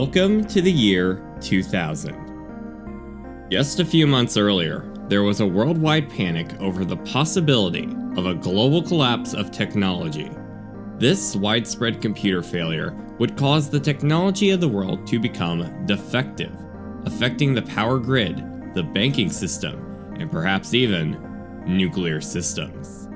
Welcome to the year 2000. Just a few months earlier, there was a worldwide panic over the possibility of a global collapse of technology. This widespread computer failure would cause the technology of the world to become defective, affecting the power grid, the banking system, and perhaps even nuclear systems.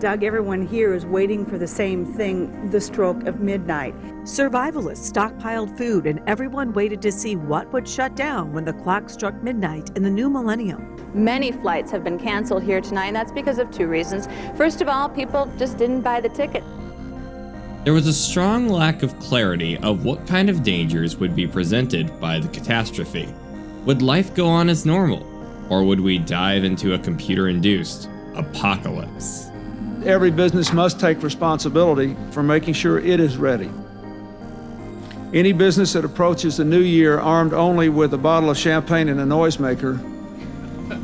Doug, everyone here is waiting for the same thing, the stroke of midnight. Survivalists stockpiled food and everyone waited to see what would shut down when the clock struck midnight in the new millennium. Many flights have been canceled here tonight, and that's because of two reasons. First of all, people just didn't buy the ticket. There was a strong lack of clarity of what kind of dangers would be presented by the catastrophe. Would life go on as normal, or would we dive into a computer-induced apocalypse? Every business must take responsibility for making sure it is ready. Any business that approaches the new year armed only with a bottle of champagne and a noisemaker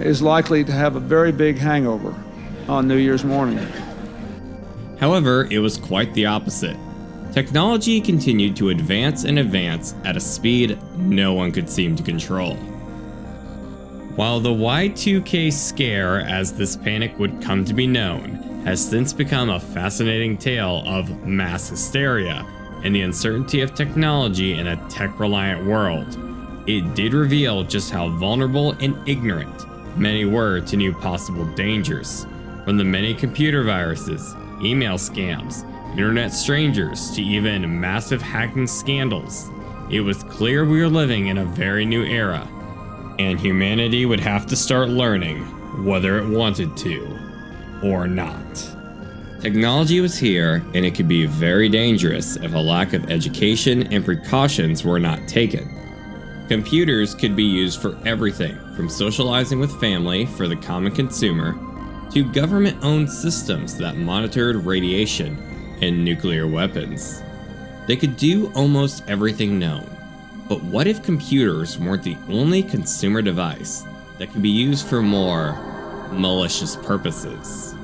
is likely to have a very big hangover on New Year's morning. However, it was quite the opposite. Technology continued to advance and advance at a speed no one could seem to control. While the Y2K scare, as this panic would come to be known, has since become a fascinating tale of mass hysteria and the uncertainty of technology in a tech-reliant world, it did reveal just how vulnerable and ignorant many were to new possible dangers, from the many computer viruses, email scams, internet strangers, to even massive hacking scandals. It was clear we were living in a very new era, and humanity would have to start learning whether it wanted to or not. Technology was here, and it could be very dangerous if a lack of education and precautions were not taken. Computers could be used for everything from socializing with family for the common consumer to government-owned systems that monitored radiation and nuclear weapons. They could do almost everything known. But what if computers weren't the only consumer device that could be used for more malicious purposes?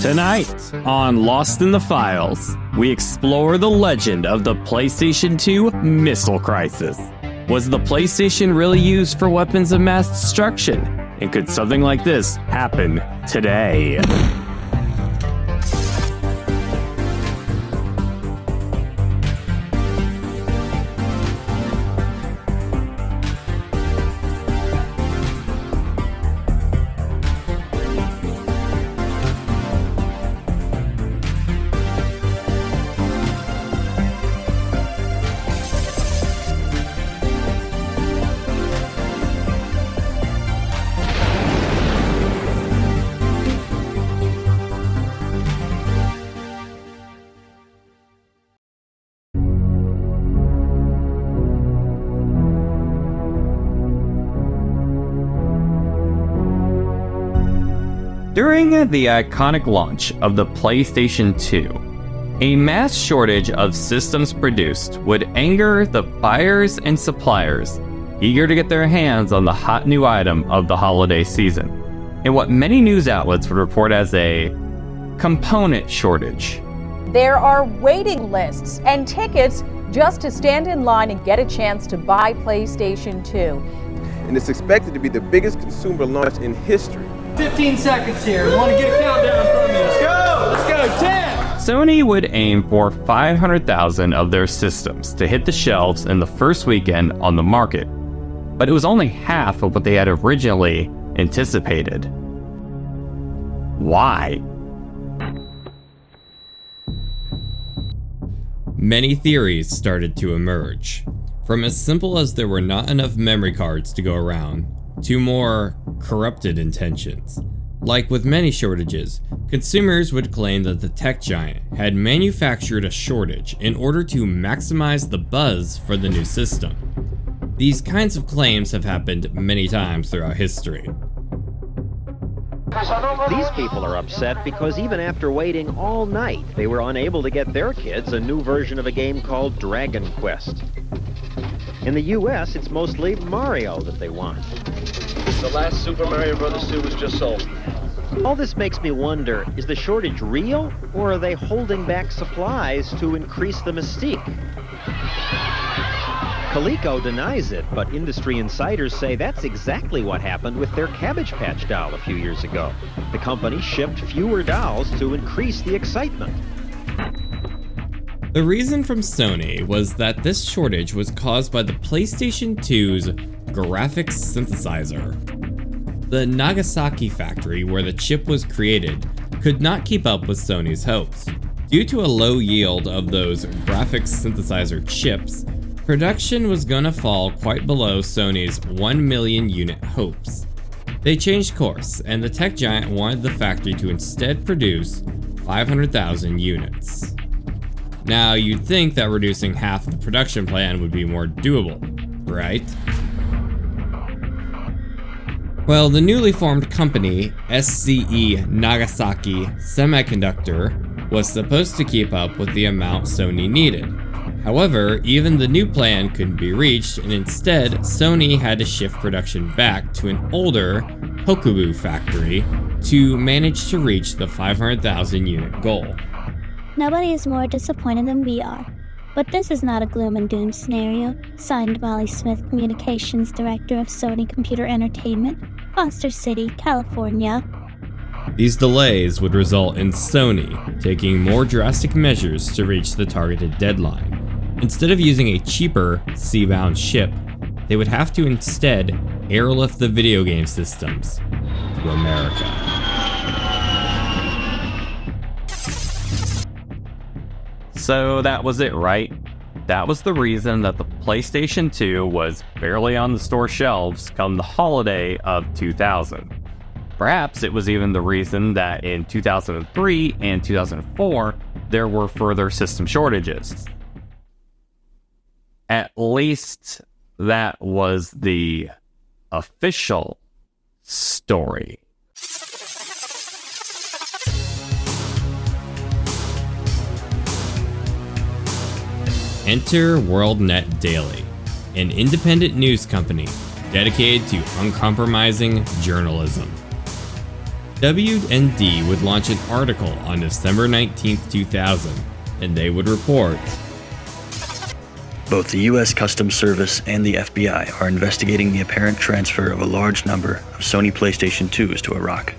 Tonight, on Lost in the Files, we explore the legend of the PlayStation 2 missile crisis. Was the PlayStation really used for weapons of mass destruction? And could something like this happen today? During the iconic launch of the PlayStation 2, a mass shortage of systems produced would anger the buyers and suppliers eager to get their hands on the hot new item of the holiday season, in what many news outlets would report as a component shortage. There are waiting lists and tickets just to stand in line and get a chance to buy PlayStation 2. And it's expected to be the biggest consumer launch in history. 15 seconds here. We want to get a countdown from you. Let's go! Let's go! 10! Sony would aim for 500,000 of their systems to hit the shelves in the first weekend on the market, but it was only half of what they had originally anticipated. Why? Many theories started to emerge, from as simple as there were not enough memory cards to go around, to more corrupted intentions. Like with many shortages, consumers would claim that the tech giant had manufactured a shortage in order to maximize the buzz for the new system. These kinds of claims have happened many times throughout history. These people are upset because even after waiting all night, they were unable to get their kids a new version of a game called Dragon Quest. In the U.S., it's mostly Mario that they want. The last Super Mario Bros. 2 was just sold. All this makes me wonder, is the shortage real, or are they holding back supplies to increase the mystique? Coleco denies it, but industry insiders say that's exactly what happened with their Cabbage Patch doll a few years ago. The company shipped fewer dolls to increase the excitement. The reason from Sony was that this shortage was caused by the PlayStation 2's graphics synthesizer. The Nagasaki factory where the chip was created could not keep up with Sony's hopes. Due to a low yield of those graphics synthesizer chips, production was gonna fall quite below Sony's 1 million unit hopes. They changed course, and the tech giant wanted the factory to instead produce 500,000 units. Now, you'd think that reducing half of the production plan would be more doable, right? Well, the newly formed company, SCE Nagasaki Semiconductor, was supposed to keep up with the amount Sony needed. However, even the new plan couldn't be reached, and instead, Sony had to shift production back to an older Hokubu factory to manage to reach the 500,000 unit goal. Nobody is more disappointed than we are. But this is not a gloom and doom scenario. Signed, Molly Smith, Communications Director of Sony Computer Entertainment, Foster City, California. These delays would result in Sony taking more drastic measures to reach the targeted deadline. Instead of using a cheaper, sea-bound ship, they would have to instead airlift the video game systems to America. So that was it, right? That was the reason that the PlayStation 2 was barely on the store shelves come the holiday of 2000. Perhaps it was even the reason that in 2003 and 2004, there were further system shortages. At least that was the official story. Enter WorldNet Daily, an independent news company dedicated to uncompromising journalism. WND would launch an article on December 19, 2000, and they would report, both the U.S. Customs Service and the FBI are investigating the apparent transfer of a large number of Sony PlayStation 2s to Iraq.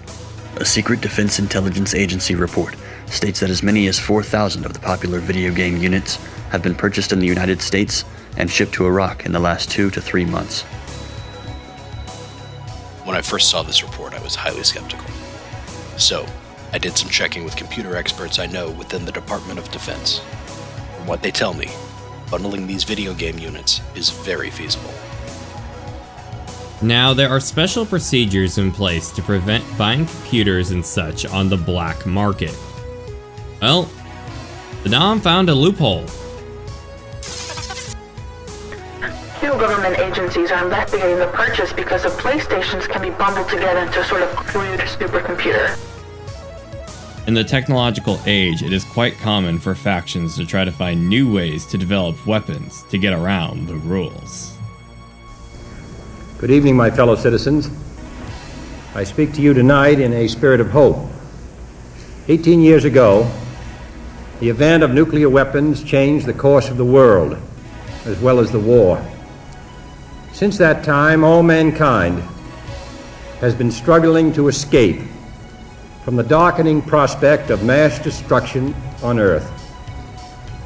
A secret Defense Intelligence Agency report states that as many as 4,000 of the popular video game units have been purchased in the United States and shipped to Iraq in the last 2 to 3 months. When I first saw this report, I was highly skeptical. So, I did some checking with computer experts I know within the Department of Defense. From what they tell me, bundling these video game units is very feasible. Now, there are special procedures in place to prevent buying computers and such on the black market. Well, Saddam found a loophole. Few government agencies are investigating the purchase because the PlayStations can be bundled together into a sort of crude supercomputer. In the technological age, it is quite common for factions to try to find new ways to develop weapons to get around the rules. Good evening, my fellow citizens. I speak to you tonight in a spirit of hope. 18 years ago, the event of nuclear weapons changed the course of the world, as well as the war. Since that time, all mankind has been struggling to escape from the darkening prospect of mass destruction on Earth.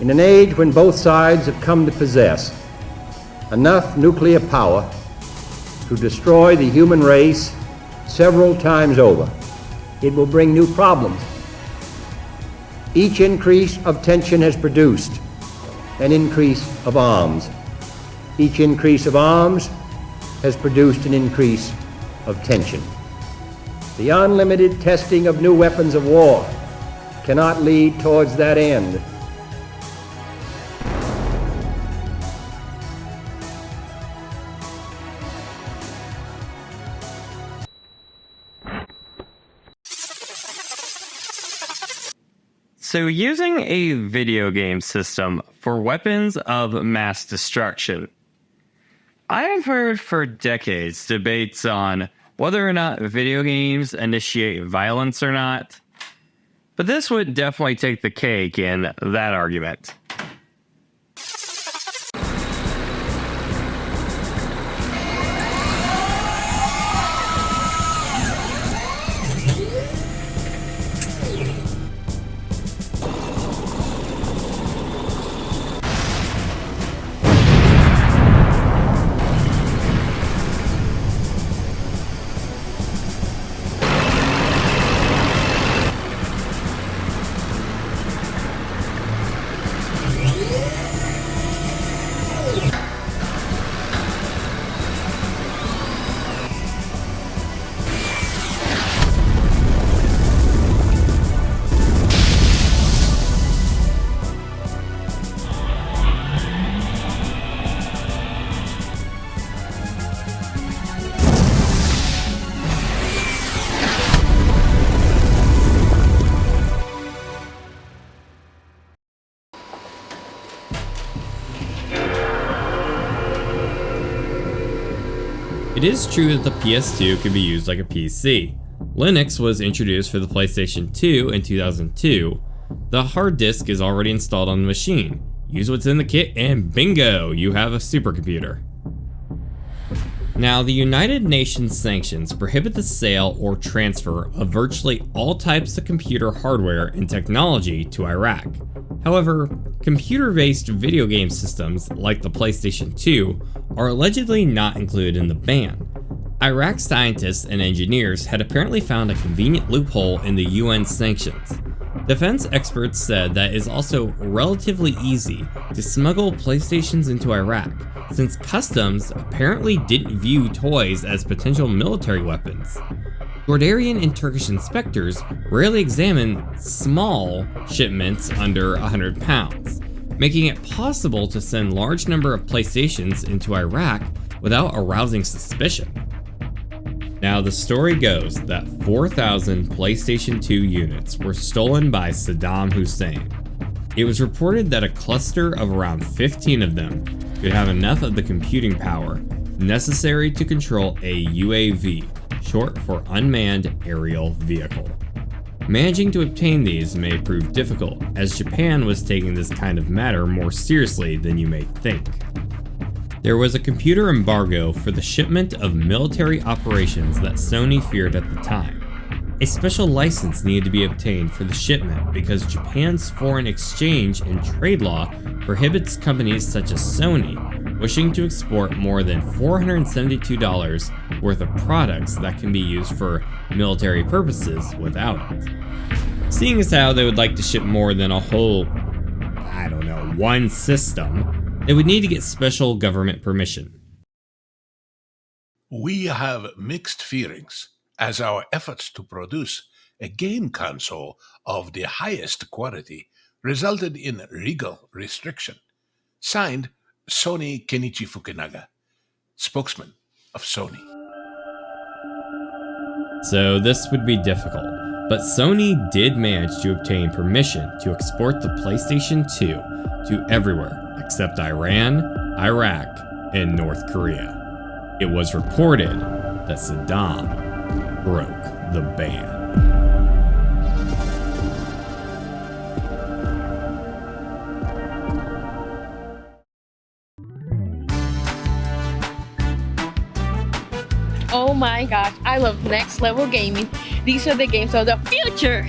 In an age when both sides have come to possess enough nuclear power to destroy the human race several times over, it will bring new problems. Each increase of tension has produced an increase of arms. Each increase of arms has produced an increase of tension. The unlimited testing of new weapons of war cannot lead towards that end. So using a video game system for weapons of mass destruction, I have heard for decades debates on whether or not video games initiate violence or not, but this would definitely take the cake in that argument. It is true that the PS2 could be used like a PC. Linux was introduced for the PlayStation 2 in 2002. The hard disk is already installed on the machine. Use what's in the kit and bingo, you have a supercomputer. Now, the United Nations sanctions prohibit the sale or transfer of virtually all types of computer hardware and technology to Iraq. However, computer-based video game systems like the PlayStation 2 are allegedly not included in the ban. Iraq scientists and engineers had apparently found a convenient loophole in the UN sanctions. Defense experts said that it is also relatively easy to smuggle PlayStations into Iraq, since customs apparently didn't view toys as potential military weapons. Jordanian and Turkish inspectors rarely examine small shipments under 100 pounds, making it possible to send large number of PlayStations into Iraq without arousing suspicion. Now, the story goes that 4,000 PlayStation 2 units were stolen by Saddam Hussein. It was reported that a cluster of around 15 of them could have enough of the computing power necessary to control a UAV, short for Unmanned Aerial Vehicle. Managing to obtain these may prove difficult, as Japan was taking this kind of matter more seriously than you may think. There was a computer embargo for the shipment of military operations that Sony feared at the time. A special license needed to be obtained for the shipment because Japan's foreign exchange and trade law prohibits companies such as Sony wishing to export more than $472 worth of products that can be used for military purposes without it. Seeing as how they would like to ship more than a whole, one system, they would need to get special government permission. We have mixed feelings, as our efforts to produce a game console of the highest quality resulted in legal restriction. Signed, Sony Kenichi Fukunaga, spokesman of Sony. So this would be difficult, but Sony did manage to obtain permission to export the PlayStation 2 to everywhere except Iran, Iraq, and North Korea. It was reported that Saddam broke the ban. Oh my gosh, I love next level gaming. These are the games of the future.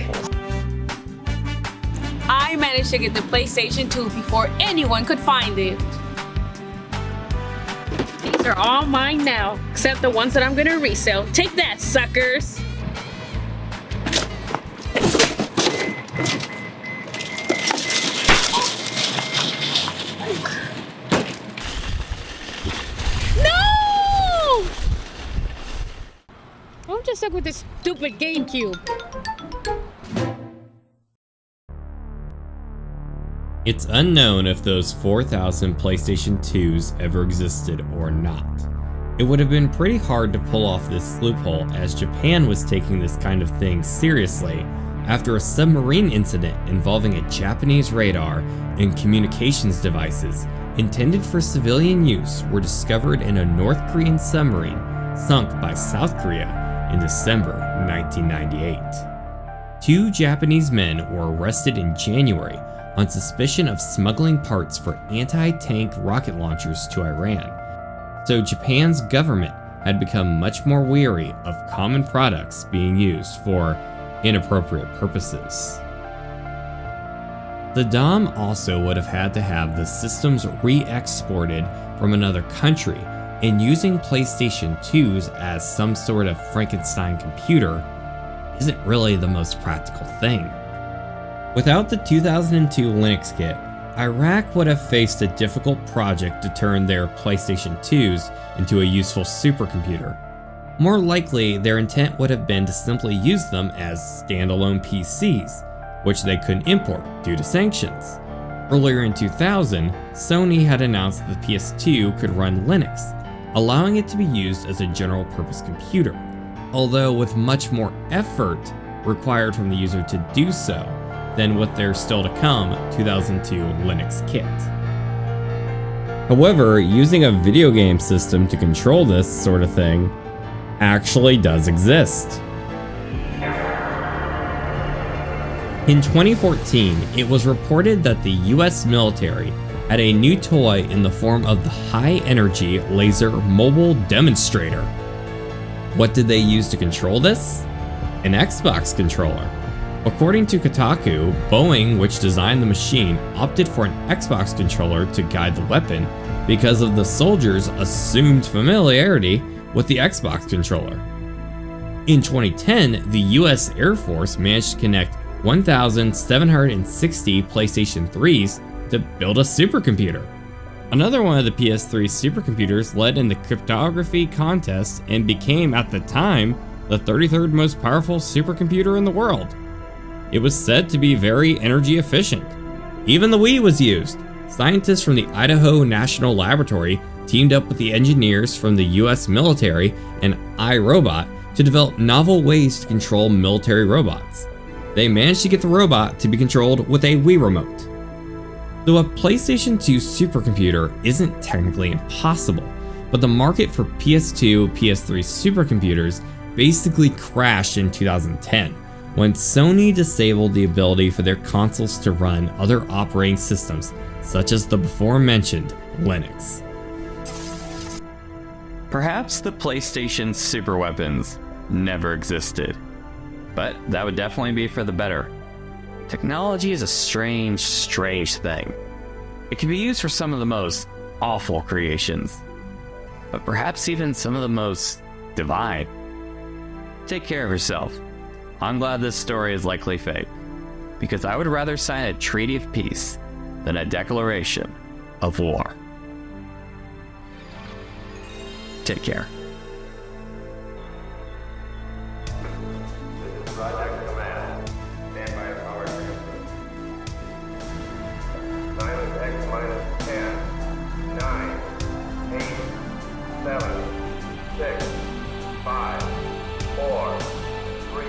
I managed to get the PlayStation 2 before anyone could find it. These are all mine now, except the ones that I'm gonna resell. Take that, suckers! No! I'm just stuck with this stupid GameCube. It's unknown if those 4,000 PlayStation 2s ever existed or not. It would have been pretty hard to pull off this loophole, as Japan was taking this kind of thing seriously after a submarine incident involving a Japanese radar and communications devices intended for civilian use were discovered in a North Korean submarine sunk by South Korea in December 1998. 2 Japanese men were arrested in January on suspicion of smuggling parts for anti-tank rocket launchers to Iran, so Japan's government had become much more wary of common products being used for inappropriate purposes. Saddam also would have had to have the systems re-exported from another country, and using PlayStation 2s as some sort of Frankenstein computer isn't really the most practical thing. Without the 2002 Linux kit, Iraq would have faced a difficult project to turn their PlayStation 2s into a useful supercomputer. More likely, their intent would have been to simply use them as standalone PCs, which they couldn't import due to sanctions. Earlier in 2000, Sony had announced that the PS2 could run Linux, allowing it to be used as a general-purpose computer, although with much more effort required from the user to do so than with their still to come 2002 Linux kit. However, using a video game system to control this sort of thing actually does exist. In 2014, it was reported that the US military had a new toy in the form of the high-energy laser mobile demonstrator. What did they use to control this? An Xbox controller. According to Kotaku, Boeing, which designed the machine, opted for an Xbox controller to guide the weapon because of the soldiers' assumed familiarity with the Xbox controller. In 2010, the US Air Force managed to connect 1,760 PlayStation 3s to build a supercomputer. Another one of the PS3 supercomputers led in the cryptography contest and became, at the time, the 33rd most powerful supercomputer in the world. It was said to be very energy efficient. Even the Wii was used. Scientists from the Idaho National Laboratory teamed up with the engineers from the US military and iRobot to develop novel ways to control military robots. They managed to get the robot to be controlled with a Wii remote. Though a PlayStation 2 supercomputer isn't technically impossible, but the market for PS2, PS3 supercomputers basically crashed in 2010 when Sony disabled the ability for their consoles to run other operating systems such as the before-mentioned Linux. Perhaps the PlayStation superweapons never existed, but that would definitely be for the better. Technology is a strange thing. It can be used for some of the most awful creations, but perhaps even some of the most divine. Take care of yourself. I'm glad this story is likely fake, because I would rather sign a treaty of peace than a declaration of war. Take care. Project Command. Stand by at power transfer. Silence X minus 10, 9, 8, 7, 6, 5, 4, 3,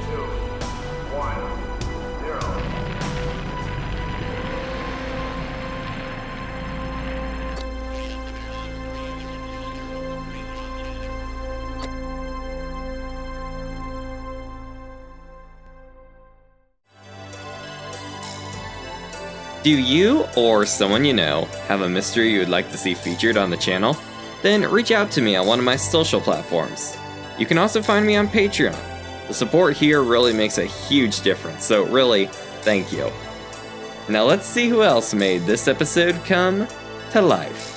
2, 1, 0. Do you, or someone you know, have a mystery you would like to see featured on the channel? Then reach out to me on one of my social platforms. You can also find me on Patreon. The support here really makes a huge difference, so really, thank you. Now let's see who else made this episode come to life.